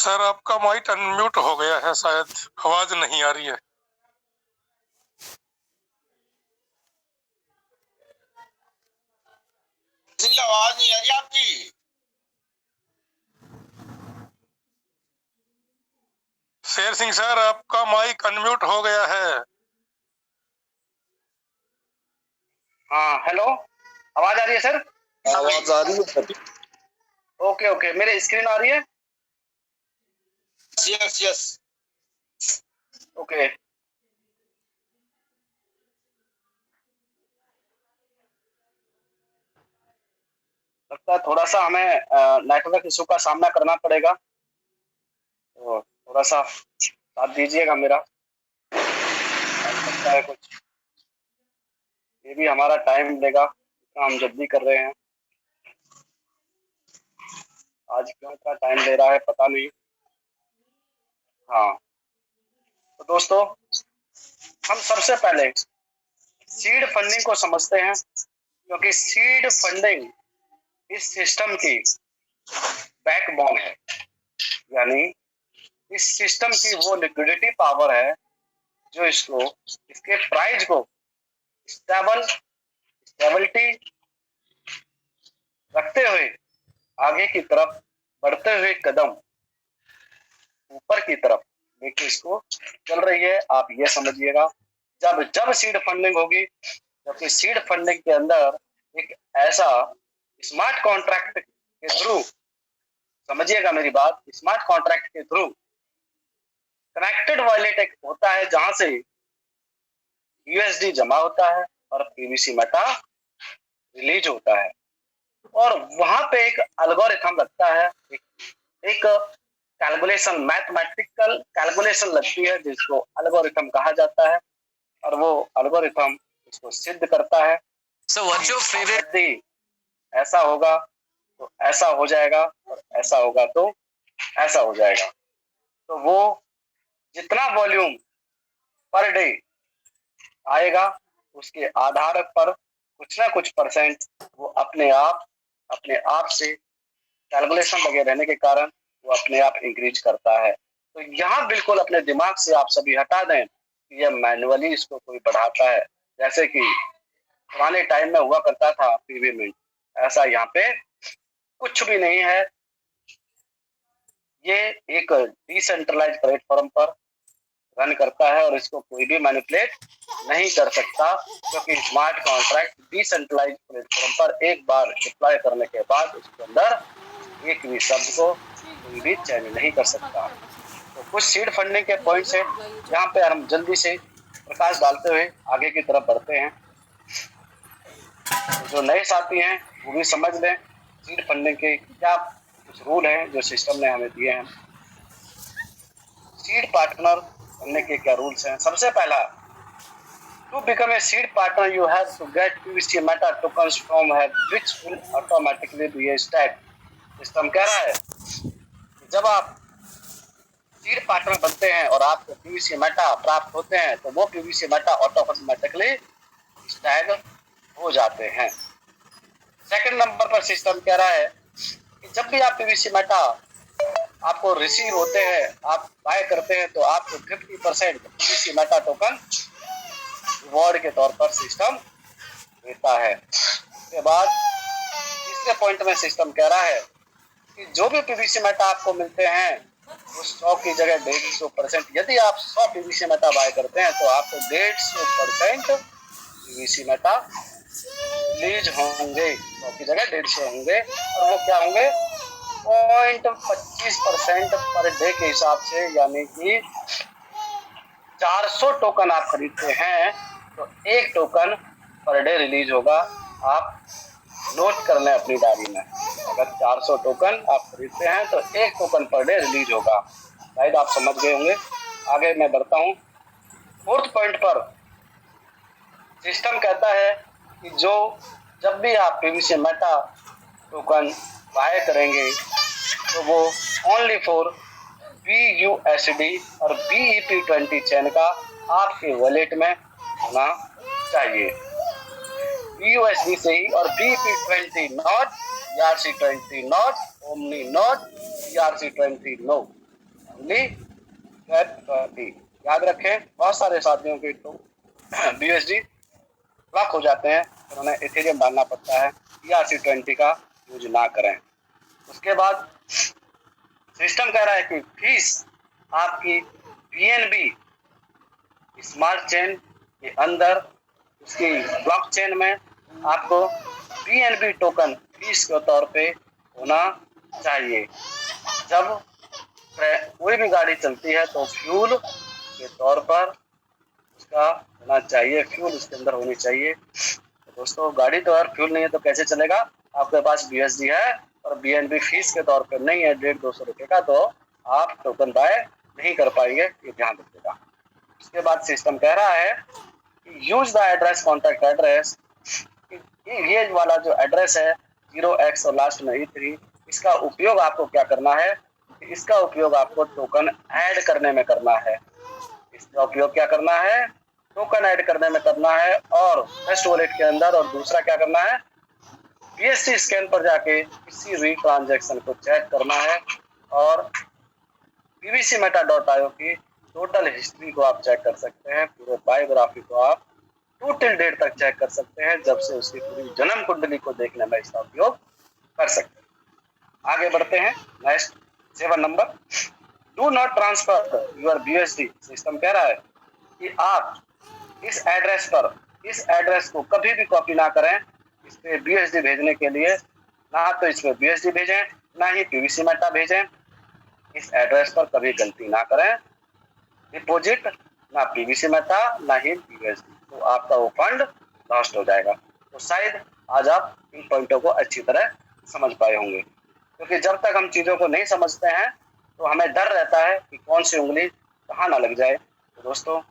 Sir आपका mic unmute हो गया है, शायद आवाज नहीं आ रही है। आवाज नहीं आ रही आपकी। शेर सिंह सर आपका माइक अनम्यूट हो गया है। हाँ हेलो, आवाज आ रही है सर? आवाज आ रही है। ओके ओके, मेरे स्क्रीन आ रही है? Yes yes okay. लगता है थोड़ा सा हमें नेटवर्क इशू का सामना करना पड़ेगा, तो थोड़ा सा साथ दीजिएगा मेरा। लगता है कुछ ये भी हमारा टाइम लेगा, हम जल्दी कर रहे हैं। आज क्यों इतना टाइम ले रहा है पता नहीं। हाँ तो दोस्तों, हम सबसे पहले सीड फंडिंग को समझते हैं, क्योंकि सीड फंडिंग इस सिस्टम की बैकबोन है। यानी इस सिस्टम की वो लिक्विडिटी पावर है जो इसको, इसके प्राइस को स्टेबिलिटी रखते हुए आगे की तरफ बढ़ते हुए कदम ऊपर की तरफ देखिए इसको चल रही है। आप ये समझिएगा, जब जब सीड फंडिंग होगी, क्योंकि सीड फंडिंग के अंदर एक ऐसा स्मार्ट कॉन्ट्रैक्ट के थ्रू, समझिएगा मेरी बात, स्मार्ट कॉन्ट्रैक्ट के थ्रू कनेक्टेड वॉलेट एक होता है जहां से यूएसडी जमा होता है और पीवीसी मेटा रिलीज होता है, और वहां पे एक एल्गोरिथम लगता है, एक कैलकुलेशन, मैथमेटिकल कैलकुलेशन लगती है जिसको एल्गोरिथम कहा जाता है, और वो एल्गोरिथम इसको सिद्ध करता है। सो व्हाट्स योर फेवरेट, ऐसा होगा तो ऐसा हो जाएगा, और ऐसा होगा तो ऐसा हो जाएगा। तो वो जितना वॉल्यूम पर डे आएगा उसके आधार पर कुछ ना कुछ परसेंट वो अपने आप से कैलकुलेशन लगे रहने के कारण वो अपने आप इंक्रीज करता है। तो यहाँ बिल्कुल अपने दिमाग से आप सभी हटा दें कि यह मैन्युअली इसको कोई बढ़ाता है, जैसे कि पुराने टाइम में हुआ करता था पीवी मिंट। ऐसा यहाँ पे कुछ भी नहीं है। ये एक डिसेंट्रलाइज प्लेटफॉर्म पर रन करता है और इसको कोई भी मैनिपुलेट नहीं कर सकता, क्योंकि स्मार्ट कॉन्ट्रैक्ट डिसेंट्रलाइज प्लेटफॉर्म पर एक बार डिप्लॉय करने के बाद उसके अंदर एक भी शब्द को कोई भी चेंज नहीं कर सकता। तो कुछ सीड फंडिंग के पॉइंट्स हैं, यहाँ पे हम जल्दी से प्रकाश डालते हुए आगे की तरफ बढ़ते हैं। तो जो नए साथी हैं वो भी समझ लें सीड फंडिंग के क्या कुछ रूल हैं जो सिस्टम ने हमें दिए हैं। सीड पार्टनर बनने के क्या रूल्स हैं? सबसे पहला, to become a seed partner you have to get PVC meta tokens from है which will automatically be stacked. System कह रहा है कि जब आप सीड पार्टनर बनते हैं और आपको पीवीसी मेटा प्राप्त होते हैं तो वो पीवीसी मेटा ऑटोमेटिकली स्टैग हो जाते हैं। सेकंड नंबर पर सिस्टम कह रहा है कि जब भी आप पीवीसी मेटा आपको रिसीव होते हैं, आप बाय करते हैं, तो आपको 50% पीवीसी मेटा टोकन रिवॉर्ड के तौर पर सिस्टम देता है। उसके बाद तीसरे पॉइंट में सिस्टम कह रहा है कि जो भी पीवीसी मेटा आपको मिलते हैं उस 100 की जगह 150%, यदि आप 100 पीवीसी मेटा बाय करते हैं तो आपको 150% पीवीसी मेटा रिलीज होंगे। 100 की जगह 150 होंगे, और वो क्या होंगे? 0.25% पर डे के हिसाब से, यानी कि 400 टोकन आप खरीदते हैं तो एक टोकन पर डे रिलीज होगा। आप नोट कर लें अपनी डायरी में, अगर 400 टोकन आप खरीदते हैं तो एक टोकन पर डे रिलीज होगा। शायद आप समझ गए होंगे। आगे मैं बढ़ता हूँ। फोर्थ पॉइंट पर सिस्टम कहता है कि जब भी आप पीवीसी मेटा टोकन बाय करेंगे तो वो ओनली फॉर BUSD और BEP20 चेन का आपके वॉलेट में होना चाहिए। BUSD से ही, और BEP20 not, ERC20 not, Omni not, ERC20 no. Only cat 30। याद रखें, बहुत सारे साथियों के तो BUSD ब्लॉक हो जाते हैं, फिर उन्हें इथेरियम डालना पड़ता है। ERC20 का यूज ना करें। उसके बाद सिस्टम कह रहा है कि फीस आपकी BNB स्मार्ट चेन के अंदर, उसकी ब्लॉकचेन में आपको BNB टोकन फीस के तौर पे होना चाहिए। जब कोई भी गाड़ी चलती है तो फ्यूल के तौर पर उसका होना चाहिए, फ्यूल उसके अंदर होनी चाहिए। तो दोस्तों, गाड़ी तो यार फ्यूल नहीं है तो कैसे चलेगा? आपके पास BSD है और BNB फीस के तौर पर नहीं है 150-200 रुपये का, तो आप टोकन बाय नहीं कर पाएंगे, ये ध्यान रखिएगा। उसके बाद सिस्टम कह रहा है कि use the address contact address. ये वाला जो एड्रेस है 0x और लास्ट में E3, इसका उपयोग आपको क्या करना है? इसका उपयोग आपको टोकन ऐड करने में करना है। इसका उपयोग क्या करना है? टोकन ऐड करने में करना है और ट्रस्ट वॉलेट के अंदर। और दूसरा क्या करना है? BSC स्कैन पर जाके किसी भी ट्रांजैक्शन को चेक करना है और pvcmeta.io की टोटल हिस्ट्री को आप चेक कर सकते हैं। पूरे बायोग्राफी को आप टोटल डेट तक चेक कर सकते हैं, जब से उसकी पूरी जन्म कुंडली को देखने में इसका उपयोग कर सकते हैं। आगे बढ़ते हैं। Next 7 number, do not transfer your BUSD। System कह रहा है कि आप इस एड्रेस को कभी भी कॉपी ना करें। इस पे BUSD भेजने के लिए ना तो इसमें BUSD भेजें, ना ही pvcmeta भेजें। इस एड्रेस पर कभी गलती ना करें। डिपॉजिट ना pvcmeta ना ही BUSD, तो आपका वो फंड लॉस्ट हो जाएगा। तो शायद आज आप इन पॉइंटों को अच्छी तरह समझ पाए होंगे, क्योंकि जब तक हम चीज़ों को नहीं समझते हैं तो हमें डर रहता है कि कौन सी उंगली कहाँ ना लग जाए। तो दोस्तों,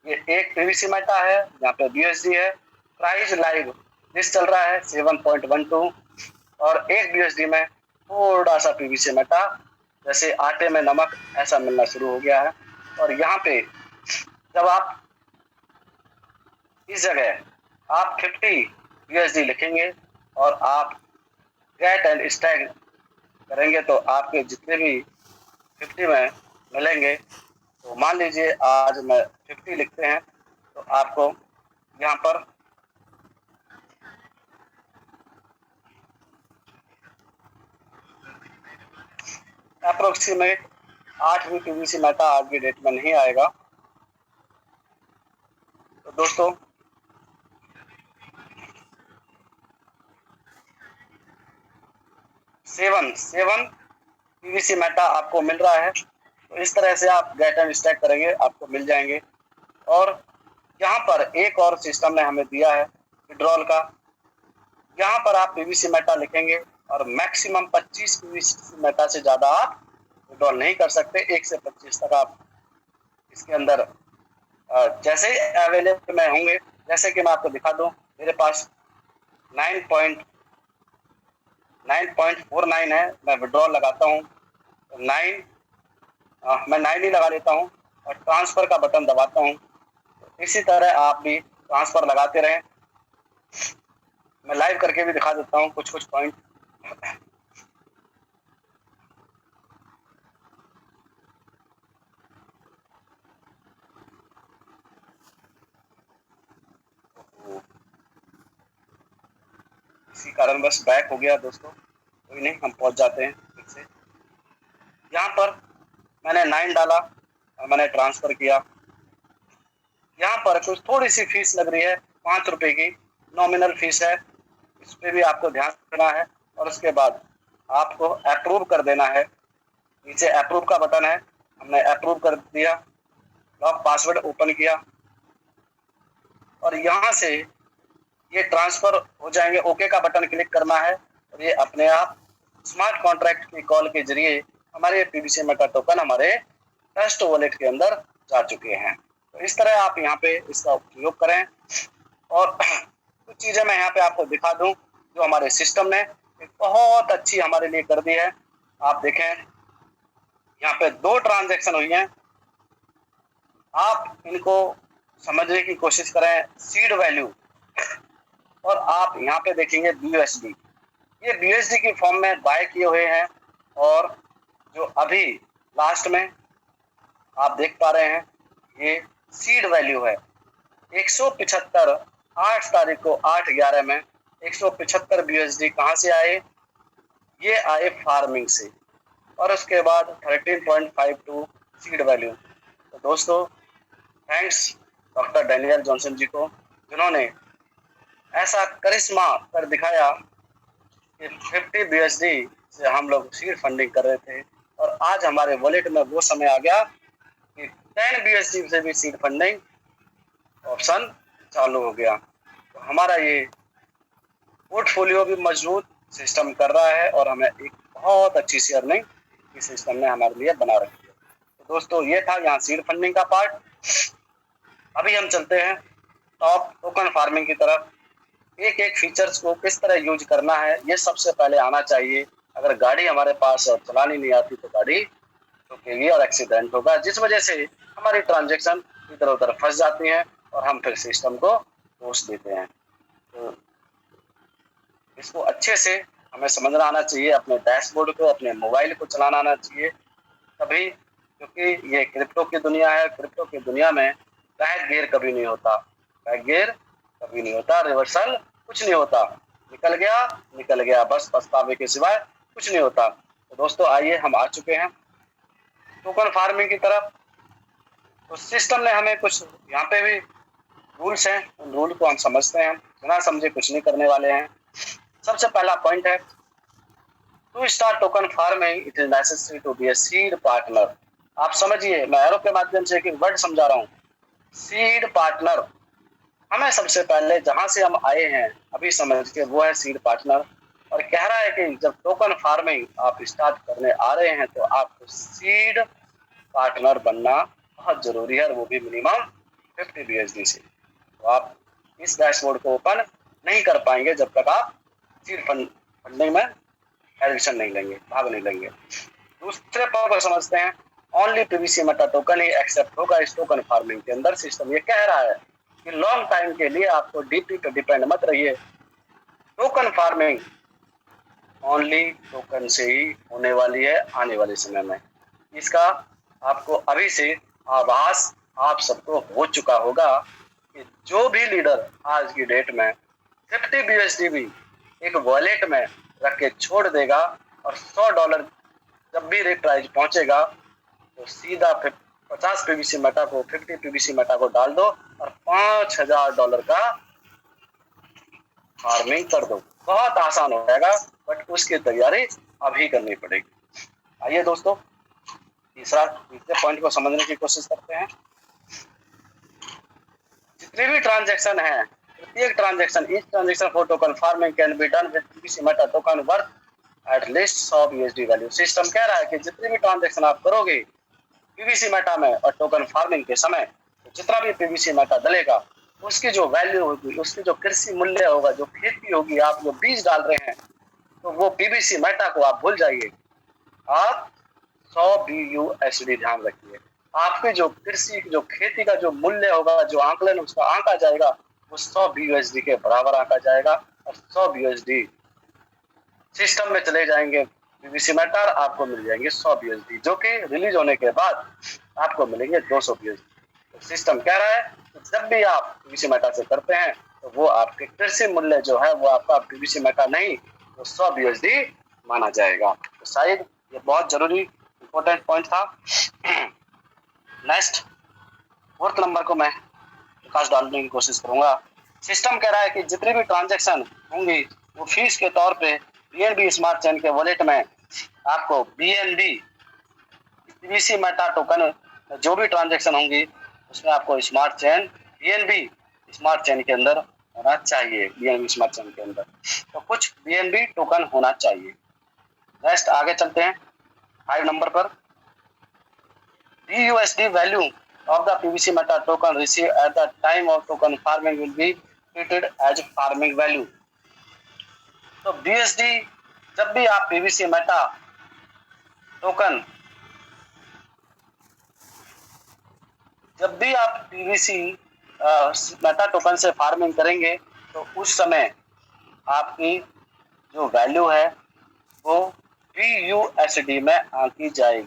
ये एक pvcmeta है, यहाँ पे BUSD है। प्राइस लाइव लिस्ट चल रहा है 7.12 और एक BUSD में थोड़ा सा pvcmeta जैसे आटे में नमक ऐसा मिलना शुरू हो गया है। और यहाँ पे जब आप इस जगह आप 50 BUSD लिखेंगे और आप गेट एंड स्टैग करेंगे तो आपके जितने भी 50 में मिलेंगे, तो मान लीजिए आज मैं 50 लिखते हैं तो आपको यहाँ पर अप्रोक्सीमेट 8 भी pvcmeta आज की डेट में नहीं आएगा। तो दोस्तों, सेवन pvcmeta आपको मिल रहा है। तो इस तरह से आप गेट एंड स्टैक करेंगे, आपको मिल जाएंगे। और यहाँ पर एक और सिस्टम ने हमें दिया है विड्रॉल का। यहाँ पर आप pvcmeta लिखेंगे और मैक्सिमम 25 pvcmeta से ज़्यादा आप विड्रॉल नहीं कर सकते। 1 से 25 तक आप इसके अंदर जैसे ही अवेलेबल में होंगे, जैसे कि मैं आपको दिखा दूँ, मेरे पास 9.49 है। मैं विड्रॉल लगाता हूँ तो मैं 9 ही लगा लेता हूँ और ट्रांसफ़र का बटन दबाता हूँ। तो इसी तरह आप भी ट्रांसफ़र लगाते रहें। मैं लाइव करके भी दिखा देता हूँ कुछ पॉइंट। इसी कारण बस बैक हो गया दोस्तों, कोई नहीं, हम पहुँच जाते हैं फिर से। यहाँ पर मैंने 9 डाला और मैंने ट्रांसफ़र किया। यहाँ पर कुछ थोड़ी सी फीस लग रही है, 5 रुपये की नॉमिनल फीस है, इस पर भी आपको ध्यान देना है। और उसके बाद आपको अप्रूव कर देना है। नीचे अप्रूव का बटन है, हमने अप्रूव कर दिया, लॉक पासवर्ड ओपन किया और यहाँ से ये ट्रांसफ़र हो जाएंगे। ओके का बटन क्लिक करना है और ये अपने आप स्मार्ट कॉन्ट्रैक्ट की कॉल के जरिए हमारे pvcmeta टोकन हमारे ट्रस्ट वॉलेट के अंदर जा चुके हैं। तो इस तरह आप यहाँ पे इसका उपयोग करें। और कुछ चीज़ें मैं यहाँ पे आपको दिखा दूँ जो हमारे सिस्टम ने एक बहुत अच्छी हमारे लिए कर दी है। आप देखें, यहाँ पे 2 ट्रांजैक्शन हुई हैं। आप इनको समझने की कोशिश करें, सीड वैल्यू, और आप यहाँ पे देखेंगे BUSD। ये BUSD की फॉर्म में बाय किए हुए हैं और जो अभी लास्ट में आप देख पा रहे हैं ये सीड वैल्यू है 175। 8 तारीख को 8/11 में 175 BUSD कहाँ से आए? ये आए फार्मिंग से, और उसके बाद 13.52 सीड वैल्यू। तो दोस्तों थैंक्स डॉक्टर डैनियल जॉनसन जी को, जिन्होंने ऐसा करिश्मा कर दिखाया कि 50 BUSD से हम लोग सीड फंडिंग कर रहे थे, और आज हमारे वॉलेट में वो समय आ गया कि 10 BUSD से भी सीड फंडिंग ऑप्शन चालू हो गया। तो हमारा ये पोर्टफोलियो भी मजबूत सिस्टम कर रहा है, और हमें एक बहुत अच्छी सी अर्निंग इस सिस्टम ने हमारे लिए बना रखी है। तो दोस्तों ये था यहाँ सीड फंडिंग का पार्ट। अभी हम चलते हैं टॉप टोकन फार्मिंग की तरफ। एक एक फीचर्स को किस तरह यूज करना है ये सबसे पहले आना चाहिए। अगर गाड़ी हमारे पास और चलानी नहीं आती तो गाड़ी ठोकेगी और एक्सीडेंट होगा, जिस वजह से हमारी ट्रांजैक्शन इधर उधर फंस जाती हैं और हम फिर सिस्टम को दोष देते हैं। तो इसको अच्छे से हमें समझना आना चाहिए, अपने डैशबोर्ड को, अपने मोबाइल को चलाना आना चाहिए तभी, क्योंकि ये क्रिप्टो की दुनिया है। क्रिप्टो की दुनिया में बैक गियर कभी नहीं होता, बैक गियर कभी नहीं होता, रिवर्सल कुछ नहीं होता, निकल गया बस पछतावे के सिवाय कुछ नहीं होता। तो दोस्तों आइए हम आ चुके हैं टोकन फार्मिंग की तरफ। तो सिस्टम ने हमें कुछ यहाँ पे भी रूल्स हैं, उन रूल को हम समझते हैं, बिना समझे कुछ नहीं करने वाले हैं। सबसे पहला पॉइंट है to start token farming it is necessary to be a seed partner. आप समझिए, मैं एरो के माध्यम से एक वर्ड समझा रहा हूँ, सीड पार्टनर। हमें सबसे पहले जहां से हम आए हैं अभी समझ के, वो है सीड पार्टनर। और कह रहा है कि जब टोकन फार्मिंग आप स्टार्ट करने आ रहे हैं तो आपको सीड पार्टनर बनना बहुत जरूरी है, और वो भी मिनिमम 50 BUSD से। तो आप इस डैशबोर्ड को ओपन नहीं कर पाएंगे जब तक आप सीड फंडिंग में एडमिशन नहीं लेंगे, भाग नहीं लेंगे। दूसरे पॉइंट को समझते हैं, ओनली PBC मेटा टोकन ही एक्सेप्ट होगा इस टोकन फार्मिंग के अंदर। सिस्टम ये कह रहा है कि लॉन्ग टाइम के लिए आपको DP पे डिपेंड मत रहिए, टोकन फार्मिंग ओनली टोकन से ही होने वाली है आने वाले समय में। इसका आपको अभी से आभास आप सबको हो चुका होगा कि जो भी लीडर आज की डेट में 50 BUSD भी एक वॉलेट में रख के छोड़ देगा और $100 जब भी रिप्राइज पहुंचेगा तो सीधा 50 PBC मेटा को 50 PBC मेटा को डाल दो और $5000 का फार्मिंग कर दो। बहुत आसान हो जाएगा, बट उसकी तैयारी अभी करनी पड़ेगी। आइए दोस्तों तीसरे पॉइंट को समझने की कोशिश करते हैं। जितनी भी ट्रांजैक्शन है, प्रत्येक transaction, each transaction for token farming can be done with PBC Meta token worth at least 100 BUSD value. System कह रहा है कि जितनी भी ट्रांजैक्शन आप करोगे PBC मेटा में और टोकन फार्मिंग के समय, तो जितना भी PBC मेटा डलेगा उसकी जो वैल्यू होगी, उसकी जो कृषि मूल्य होगा, जो खेती होगी, आप जो बीज डाल रहे हैं, तो वो PBC मेटा को आप भूल जाइए। आप 100 BUSD ध्यान रखिए। आपकी जो कृषि, जो खेती का जो मूल्य होगा, जो आंकलन उसका आंका जाएगा, वो 100 BUSD के बराबर आंका जाएगा, और 100 BUSD सिस्टम में चले जाएंगे PBC मेटा, आपको मिल जाएंगे 100 BUSD, जो कि रिलीज होने के बाद आपको मिलेंगे 200 BUSD। तो सिस्टम कह रहा है कि जब भी आप PBC मेटा से करते हैं तो वो आपके कृषि मूल्य जो है वो आपका PBC मेटा नहीं, वो 100 BUSD माना जाएगा। तो शायद ये बहुत जरूरी इंपॉर्टेंट पॉइंट था। नेक्स्ट फोर्थ नंबर को मैं प्रकाश डालने की कोशिश करूंगा। सिस्टम कह रहा है कि जितनी भी ट्रांजैक्शन होंगी वो फीस के तौर पे BNB स्मार्ट चेन के वॉलेट में आपको BNB PBC मेटा टोकन जो भी ट्रांजैक्शन होंगी उसमें आपको smart chain BNB smart chain के अंदर होना चाहिए, BNB स्मार्ट चेन के अंदर तो कुछ BNB टोकन होना चाहिए। नेक्स्ट आगे चलते हैं 5 नंबर पर। BUSD value of the PBC Meta token received at the time of token farming will be treated as farming value। तो BUSD जब भी आप PBC मेटा टोकन, जब भी आप PBC मेटा टोकन से फार्मिंग करेंगे तो उस समय आपकी जो वैल्यू है वो BUSD में आंकी जाएगी।